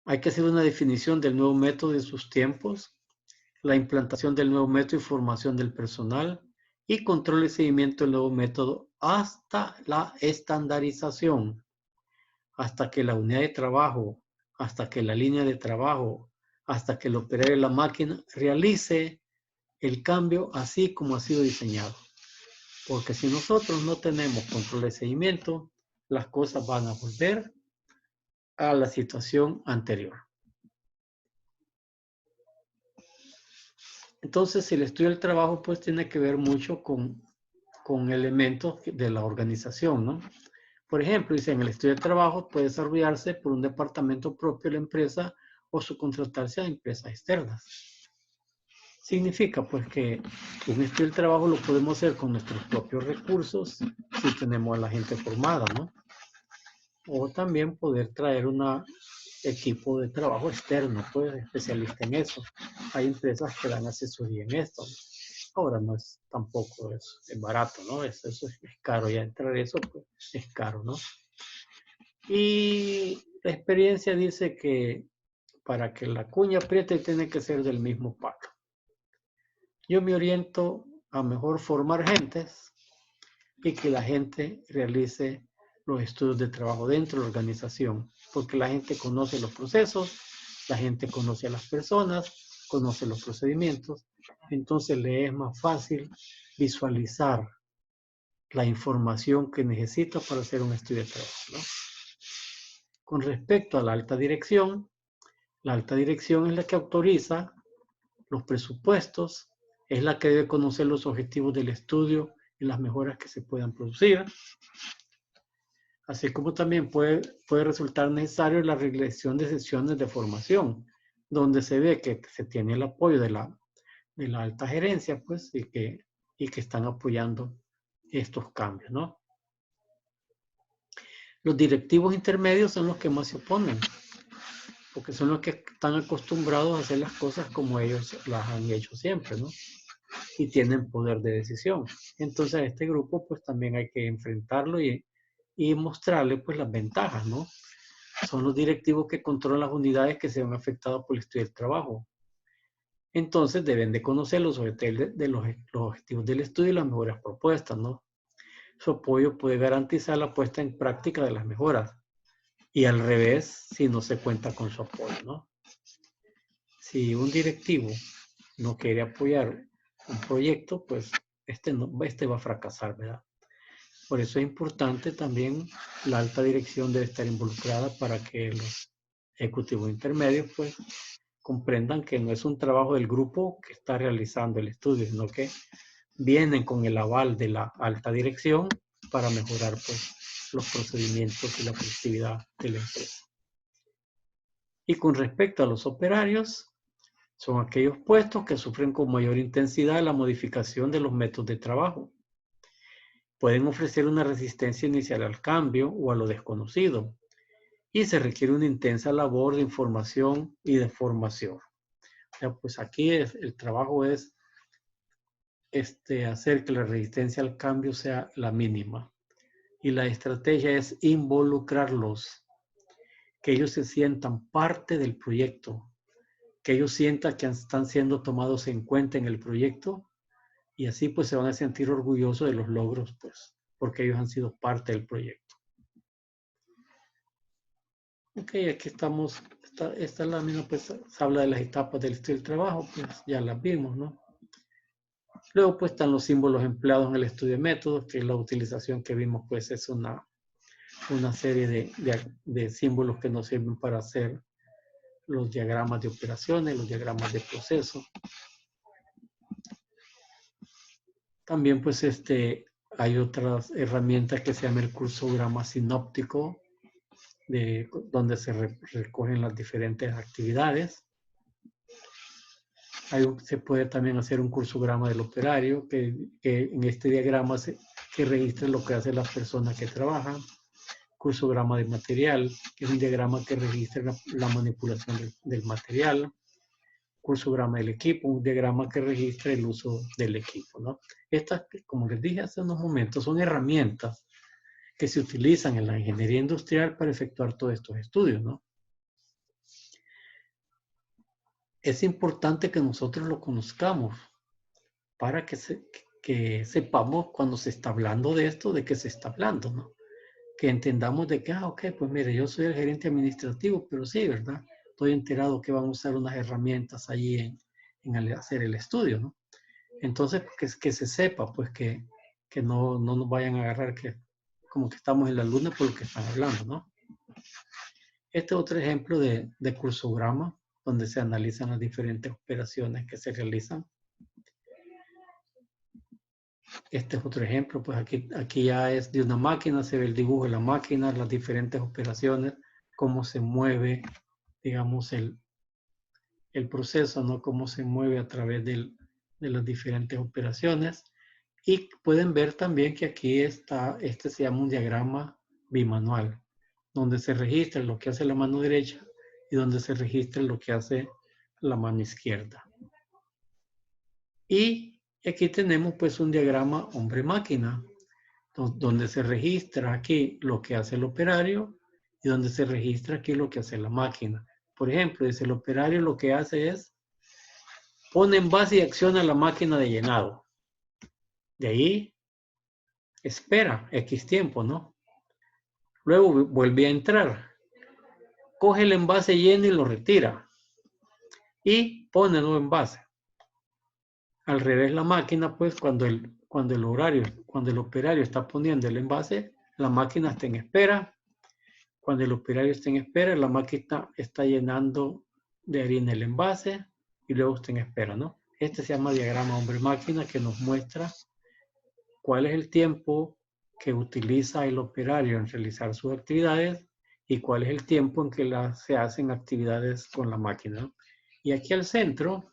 Hay que hacer una definición del nuevo método y sus tiempos, la implantación del nuevo método y formación del personal, y control y seguimiento del nuevo método hasta la estandarización, hasta que la unidad de trabajo, hasta que la línea de trabajo, hasta que el operario de la máquina realice el cambio así como ha sido diseñado. Porque si nosotros no tenemos control de seguimiento, las cosas van a volver a la situación anterior. Entonces, el estudio del trabajo pues tiene que ver mucho con elementos de la organización, ¿no? Por ejemplo, dice, en el estudio del trabajo puede desarrollarse por un departamento propio de la empresa o subcontratarse a empresas externas. Significa pues que un estudio del trabajo lo podemos hacer con nuestros propios recursos si tenemos a la gente formada, ¿no? O también poder traer un equipo de trabajo externo, pues especialista en eso. Hay empresas que dan asesoría en esto. Ahora no es tampoco es barato, ¿no? Eso es caro, ya entrar eso pues, es caro, ¿no? Y la experiencia dice que para que la cuña apriete tiene que ser del mismo palo. Yo me oriento a mejor formar gentes y que la gente realice los estudios de trabajo dentro de la organización, porque la gente conoce los procesos, la gente conoce a las personas, conoce los procedimientos, entonces le es más fácil visualizar la información que necesita para hacer un estudio de trabajo, ¿no? Con respecto a la alta dirección es la que autoriza los presupuestos, es la que debe conocer los objetivos del estudio y las mejoras que se puedan producir. Así como también puede resultar necesario la realización de sesiones de formación, donde se ve que se tiene el apoyo de la alta gerencia, pues, y que están apoyando estos cambios, ¿no? Los directivos intermedios son los que más se oponen, porque son los que están acostumbrados a hacer las cosas como ellos las han hecho siempre, ¿no? Y tienen poder de decisión. Entonces a este grupo pues también hay que enfrentarlo y mostrarle pues las ventajas, ¿no? Son los directivos que controlan las unidades que se ven afectadas por el estudio del trabajo. Entonces deben de conocer los objetivos del estudio y las mejoras propuestas, ¿no? Su apoyo puede garantizar la puesta en práctica de las mejoras. Y al revés, si no se cuenta con su apoyo, ¿no? si un directivo no quiere apoyar un proyecto, pues este va a fracasar, ¿verdad? Por eso es importante también la alta dirección debe estar involucrada para que los ejecutivos intermedios pues comprendan que no es un trabajo del grupo que está realizando el estudio, sino que vienen con el aval de la alta dirección para mejorar pues los procedimientos y la productividad de la empresa. Y con respecto a los operarios, son aquellos puestos que sufren con mayor intensidad la modificación de los métodos de trabajo. Pueden ofrecer una resistencia inicial al cambio o a lo desconocido, y se requiere una intensa labor de información y de formación. O sea, pues aquí el trabajo es hacer que la resistencia al cambio sea la mínima. Y la estrategia es involucrarlos, que ellos se sientan parte del proyecto, que ellos sientan que están siendo tomados en cuenta en el proyecto, y así pues se van a sentir orgullosos de los logros, pues, porque ellos han sido parte del proyecto. Ok, aquí estamos, esta lámina pues habla de las etapas del trabajo, pues ya las vimos, ¿no? Luego pues están los símbolos empleados en el estudio de métodos, que la utilización que vimos pues es una serie de símbolos que nos sirven para hacer los diagramas de operaciones, los diagramas de proceso. También pues hay otras herramientas que se llama el cursograma sinóptico, donde se recogen las diferentes actividades. Se puede también hacer un cursograma del operario, que en este diagrama que registra lo que hacen las personas que trabajan. Cursograma de material, que es un diagrama que registra la manipulación del material. Cursograma del equipo, un diagrama que registra el uso del equipo, ¿no? Estas, como les dije hace unos momentos, son herramientas que se utilizan en la ingeniería industrial para efectuar todos estos estudios, ¿no? Es importante que nosotros lo conozcamos para que sepamos cuando se está hablando de esto, de qué se está hablando, ¿no? Que entendamos de que, ok, pues mire, yo soy el gerente administrativo, pero sí, ¿verdad? Estoy enterado que van a usar unas herramientas allí en hacer el estudio, ¿no? Entonces, que se sepa, pues que no nos vayan a agarrar como que estamos en la luna por lo que están hablando, ¿no? Este es otro ejemplo de cursograma, donde se analizan las diferentes operaciones que se realizan. Este es otro ejemplo, pues aquí ya es de una máquina, se ve el dibujo de la máquina, las diferentes operaciones, cómo se mueve, digamos, el proceso, ¿no? Cómo se mueve a través de las diferentes operaciones. Y pueden ver también que aquí está, se llama un diagrama bimanual, donde se registra lo que hace la mano derecha y donde se registra lo que hace la mano izquierda. Y aquí tenemos pues un diagrama hombre-máquina, donde se registra aquí lo que hace el operario y donde se registra aquí lo que hace la máquina. Por ejemplo, dice el operario lo que hace es pone en base y acciona la máquina de llenado. De ahí espera X tiempo, ¿no? Luego vuelve a entrar. Coge el envase lleno y lo retira. Y pone nuevo envase. Al revés la máquina, pues cuando el operario está poniendo el envase, la máquina está en espera. Cuando el operario está en espera, la máquina está llenando de harina el envase y luego está en espera, ¿no? Este se llama diagrama hombre-máquina, que nos muestra cuál es el tiempo que utiliza el operario en realizar sus actividades y cuál es el tiempo en que se hacen actividades con la máquina, ¿no? Y aquí al centro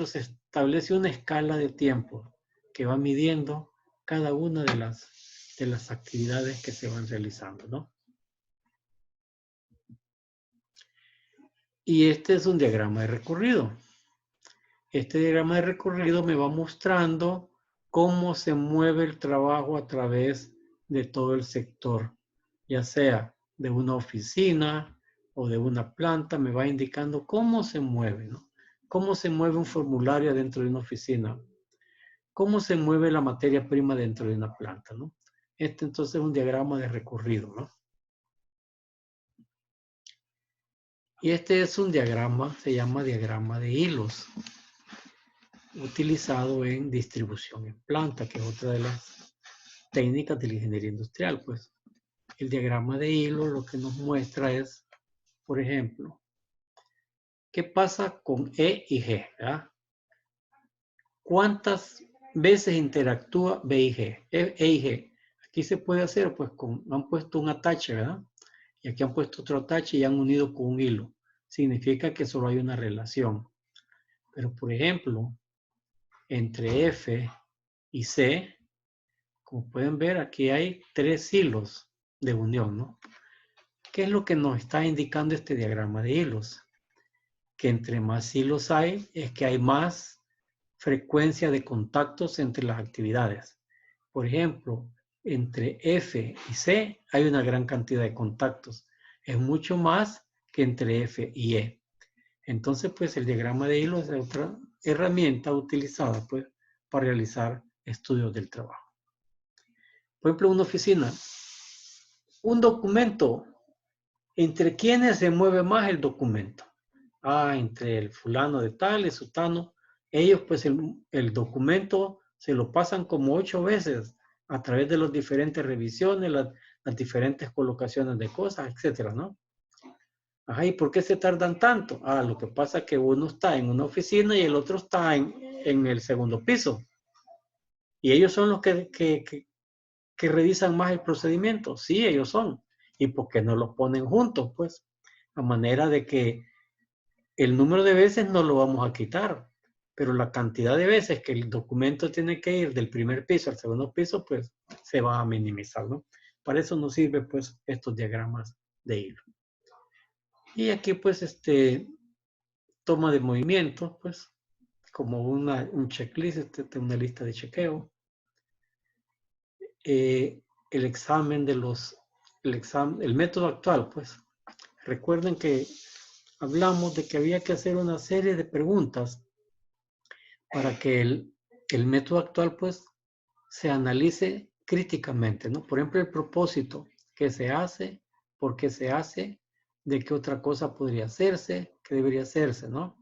se establece una escala de tiempo que va midiendo cada una de las actividades que se van realizando, ¿no? Y este es un diagrama de recorrido. Este diagrama de recorrido me va mostrando cómo se mueve el trabajo a través de todo el sector, ya sea de una oficina o de una planta, me va indicando cómo se mueve, ¿no? Cómo se mueve un formulario dentro de una oficina, cómo se mueve la materia prima dentro de una planta, ¿no? Este entonces es un diagrama de recorrido, ¿no? Y este es un diagrama, se llama diagrama de hilos, utilizado en distribución en planta, que es otra de las técnicas de la ingeniería industrial. Pues el diagrama de hilos lo que nos muestra es, por ejemplo, ¿qué pasa con E y G? ¿Verdad? ¿Cuántas veces interactúa B y G? E y G. Aquí se puede hacer, pues, han puesto un atache, ¿verdad? Y aquí han puesto otro atache y han unido con un hilo. Significa que solo hay una relación. Pero, por ejemplo, entre F y C, como pueden ver, aquí hay 3 hilos de unión, ¿no? ¿Qué es lo que nos está indicando este diagrama de hilos? Que entre más hilos hay, es que hay más frecuencia de contactos entre las actividades. Por ejemplo, entre F y C hay una gran cantidad de contactos. Es mucho más que entre F y E. Entonces, pues el diagrama de hilos es otra herramienta utilizada pues, para realizar estudios del trabajo. Por ejemplo, una oficina. Un documento. ¿Entre quiénes se mueve más el documento? Entre el fulano de tal y sutano. Ellos, pues, el documento se lo pasan como 8 veces a través de las diferentes revisiones, las diferentes colocaciones de cosas, etcétera, ¿no? Ajá, ¿y por qué se tardan tanto? Lo que pasa es que uno está en una oficina y el otro está en el segundo piso. Y ellos son los que revisan más el procedimiento. Sí, ellos son. ¿Y por qué no los ponen juntos? Pues, a manera de que el número de veces no lo vamos a quitar, pero la cantidad de veces que el documento tiene que ir del primer piso al segundo piso, pues, se va a minimizar, ¿no? Para eso nos sirve, pues, estos diagramas de hilo. Y aquí, pues, toma de movimiento, pues, como un checklist, una lista de chequeo. El examen de el método actual, pues. Recuerden que hablamos de que había que hacer una serie de preguntas para que el método actual, pues, se analice críticamente, ¿no? Por ejemplo, el propósito, ¿qué se hace? ¿Por qué se hace? ¿De qué otra cosa podría hacerse? ¿Qué debería hacerse, no?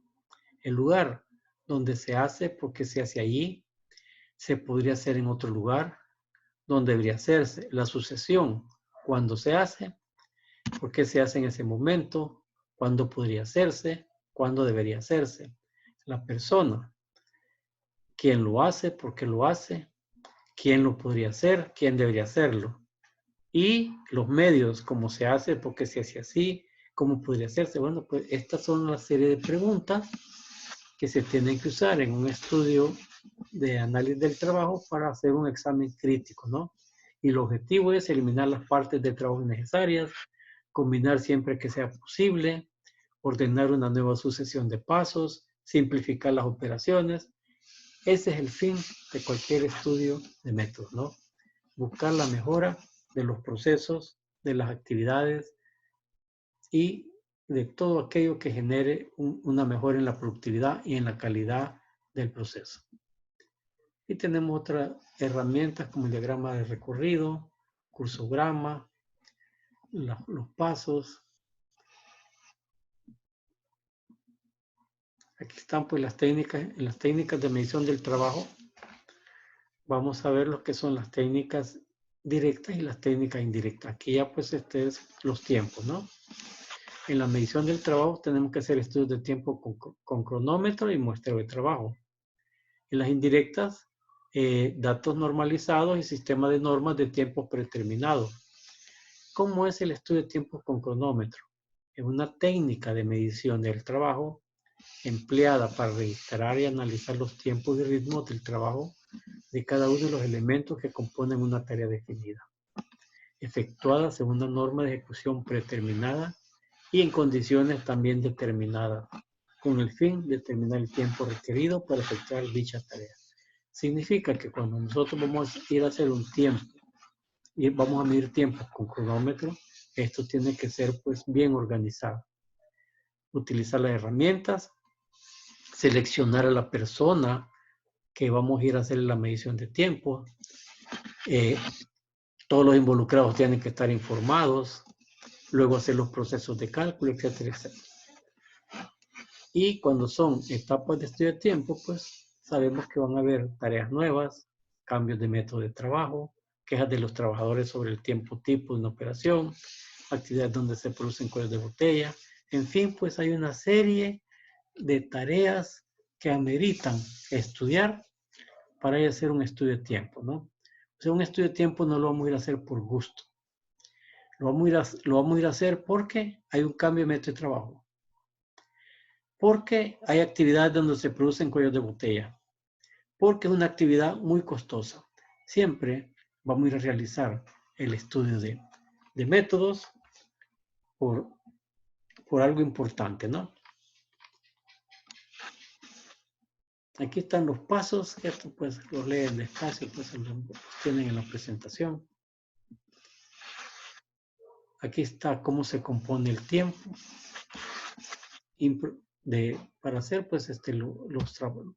El lugar donde se hace, ¿por qué se hace allí? ¿Se podría hacer en otro lugar? ¿Dónde debería hacerse? La sucesión, ¿cuándo se hace? ¿Por qué se hace en ese momento? ¿Cuándo podría hacerse? ¿Cuándo debería hacerse? La persona, ¿quién lo hace? ¿Por qué lo hace? ¿Quién lo podría hacer? ¿Quién debería hacerlo? Y los medios, ¿cómo se hace? ¿Por qué se hace así? ¿Cómo podría hacerse? Bueno, pues estas son una serie de preguntas que se tienen que usar en un estudio de análisis del trabajo para hacer un examen crítico, ¿no? Y el objetivo es eliminar las partes de trabajo innecesarias, combinar siempre que sea posible, ordenar una nueva sucesión de pasos, simplificar las operaciones. Ese es el fin de cualquier estudio de métodos, ¿no? Buscar la mejora de los procesos, de las actividades y de todo aquello que genere una mejora en la productividad y en la calidad del proceso. Y tenemos otras herramientas como el diagrama de recorrido, cursograma, los pasos. Aquí están pues las técnicas de medición del trabajo. Vamos a ver lo que son las técnicas directas y las técnicas indirectas. Aquí ya pues es los tiempos, ¿no? En la medición del trabajo tenemos que hacer estudios de tiempo con cronómetro y muestreo de trabajo. En las indirectas, datos normalizados y sistema de normas de tiempos predeterminados. ¿Cómo es el estudio de tiempos con cronómetro? Es una técnica de medición del trabajo empleada para registrar y analizar los tiempos y ritmos del trabajo de cada uno de los elementos que componen una tarea definida, efectuada según una norma de ejecución predeterminada y en condiciones también determinadas, con el fin de determinar el tiempo requerido para efectuar dicha tarea. Significa que cuando nosotros vamos a ir a hacer un tiempo y vamos a medir tiempos con cronómetro, esto tiene que ser pues bien organizado. Utilizar las herramientas, seleccionar a la persona que vamos a ir a hacer la medición de tiempo. Todos los involucrados tienen que estar informados, luego hacer los procesos de cálculo, etcétera, etcétera. Y cuando son etapas de estudio de tiempo, pues sabemos que van a haber tareas nuevas, cambios de método de trabajo, quejas de los trabajadores sobre el tiempo tipo de una operación, actividades donde se producen cuellos de botella. En fin, pues hay una serie de tareas que ameritan estudiar para ir a hacer un estudio de tiempo, ¿no? O sea, un estudio de tiempo no lo vamos a ir a hacer por gusto. Lo vamos a ir a hacer porque hay un cambio de método de trabajo. Porque hay actividades donde se producen cuellos de botella. Porque es una actividad muy costosa. Siempre vamos a ir a realizar el estudio de métodos por algo importante, ¿no? Aquí están los pasos, esto pues los leen despacio, pues los tienen en la presentación. Aquí está cómo se compone el tiempo para hacer pues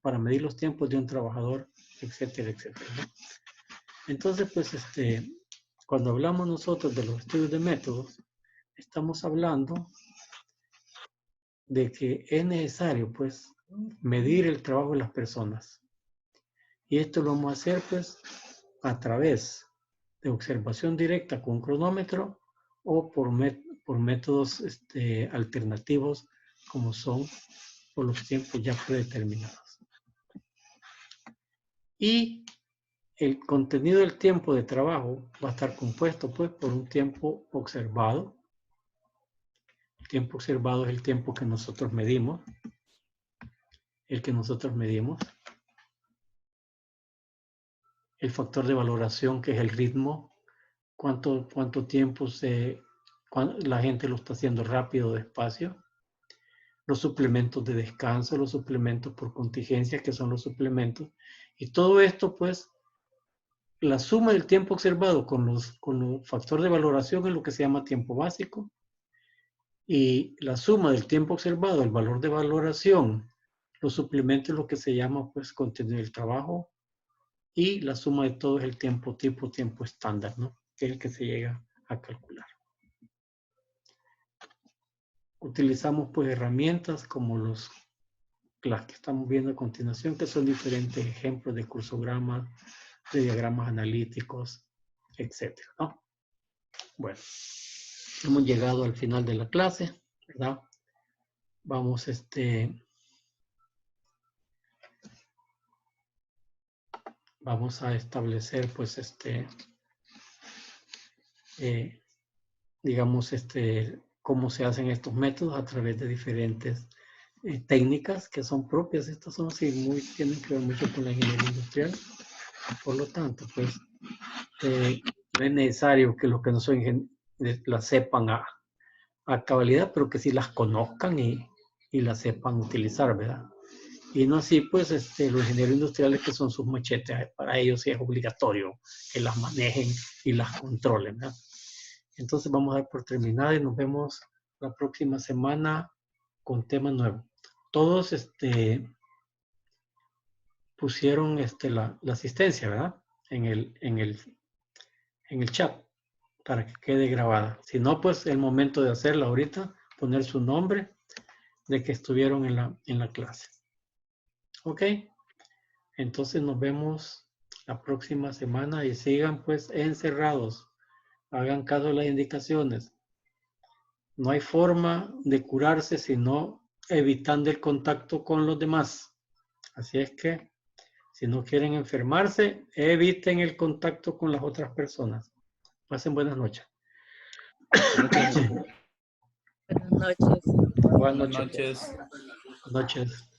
para medir los tiempos de un trabajador, etcétera, etcétera, ¿no? Entonces pues cuando hablamos nosotros de los estudios de métodos, estamos hablando de que es necesario pues medir el trabajo de las personas. Y esto lo vamos a hacer pues a través de observación directa con un cronómetro o por métodos alternativos como son por los tiempos ya predeterminados. Y el contenido del tiempo de trabajo va a estar compuesto pues por un tiempo observado. El tiempo observado es el tiempo que nosotros medimos. El factor de valoración, que es el ritmo, cuánto tiempo la gente lo está haciendo rápido o despacio, los suplementos de descanso, los suplementos por contingencia, que son los suplementos, y todo esto, pues, la suma del tiempo observado con los factores de valoración es lo que se llama tiempo básico, y la suma del tiempo observado, el valor de valoración, los suplementos es lo que se llama, pues, contenido del trabajo, y la suma de todo es el tiempo tipo, tiempo estándar, ¿no? Que es el que se llega a calcular. Utilizamos pues herramientas como las que estamos viendo a continuación, que son diferentes ejemplos de cursogramas, de diagramas analíticos, etcétera, ¿no? Bueno, hemos llegado al final de la clase, ¿verdad? Vamos vamos a establecer pues digamos cómo se hacen estos métodos a través de diferentes técnicas que son propias. Estas son así tienen que ver mucho con la ingeniería industrial. Por lo tanto, pues no es necesario que los que no son ingenieros las sepan a cabalidad, pero que sí las conozcan y las sepan utilizar, ¿verdad? Y no así, pues, los ingenieros industriales que son sus machetes, para ellos sí es obligatorio que las manejen y las controlen, ¿verdad? Entonces vamos a dar por terminada y nos vemos la próxima semana con tema nuevo. Todos pusieron la asistencia, ¿verdad? En el chat para que quede grabada. Si no, pues el momento de hacerla ahorita, poner su nombre de que estuvieron en la clase. ¿Ok? Entonces nos vemos la próxima semana y sigan pues encerrados. Hagan caso a las indicaciones. No hay forma de curarse sino evitando el contacto con los demás. Así es que si no quieren enfermarse, eviten el contacto con las otras personas. Pasen buenas noches. Buenas noches. Buenas Buenas noches. noches. Buenas noches.